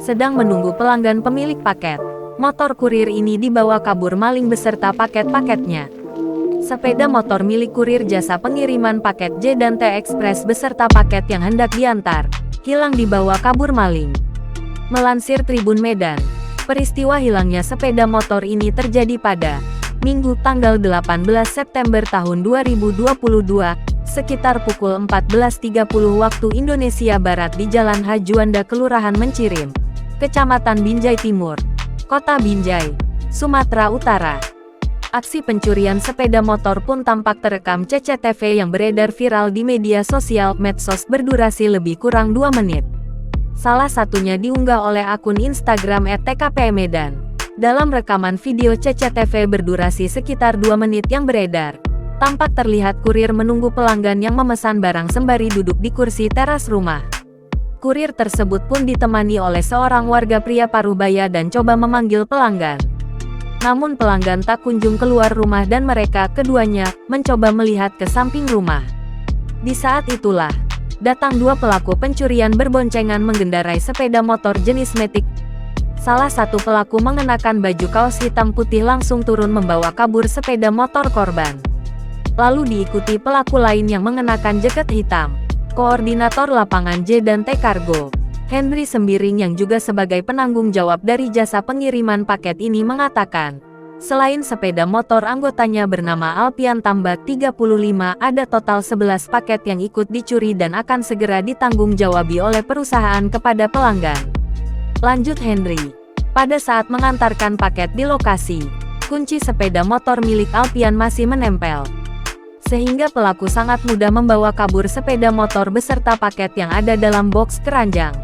sedang menunggu pelanggan pemilik paket. Motor kurir ini dibawa kabur maling beserta paket-paketnya. Sepeda motor milik kurir jasa pengiriman paket J dan T Express beserta paket yang hendak diantar, hilang dibawa kabur maling. Melansir Tribun Medan, peristiwa hilangnya sepeda motor ini terjadi pada Minggu tanggal 18 September tahun 2022, sekitar pukul 14.30 waktu Indonesia Barat di Jalan Hajuanda Kelurahan Mencirim, Kecamatan Binjai Timur, Kota Binjai, Sumatera Utara. Aksi pencurian sepeda motor pun tampak terekam CCTV yang beredar viral di media sosial medsos berdurasi lebih kurang 2 menit. Salah satunya diunggah oleh akun Instagram @tkpmedan. Dalam rekaman video CCTV berdurasi sekitar 2 menit yang beredar, tampak terlihat kurir menunggu pelanggan yang memesan barang sembari duduk di kursi teras rumah. Kurir tersebut pun ditemani oleh seorang warga pria Parubaya dan coba memanggil pelanggan. Namun pelanggan tak kunjung keluar rumah dan mereka keduanya mencoba melihat ke samping rumah. Di saat itulah, datang 2 pelaku pencurian berboncengan mengendarai sepeda motor jenis Matic. Salah satu pelaku mengenakan baju kaos hitam putih langsung turun membawa kabur sepeda motor korban. Lalu diikuti pelaku lain yang mengenakan jaket hitam. Koordinator lapangan J dan T Cargo, Henry Sembiring yang juga sebagai penanggung jawab dari jasa pengiriman paket ini mengatakan, selain sepeda motor anggotanya bernama Alpian Tambak 35, ada total 11 paket yang ikut dicuri dan akan segera ditanggung-jawabi oleh perusahaan kepada pelanggan. Lanjut Henry, pada saat mengantarkan paket di lokasi, kunci sepeda motor milik Alpian masih menempel, sehingga pelaku sangat mudah membawa kabur sepeda motor beserta paket yang ada dalam boks keranjang.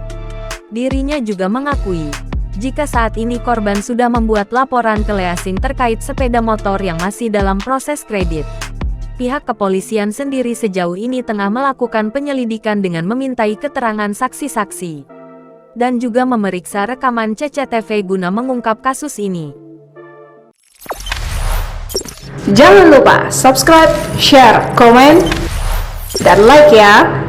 Dirinya juga mengakui, jika saat ini korban sudah membuat laporan ke leasing terkait sepeda motor yang masih dalam proses kredit. Pihak kepolisian sendiri sejauh ini tengah melakukan penyelidikan dengan memintai keterangan saksi-saksi, dan juga memeriksa rekaman CCTV guna mengungkap kasus ini. Jangan lupa subscribe, share, komen, dan like ya!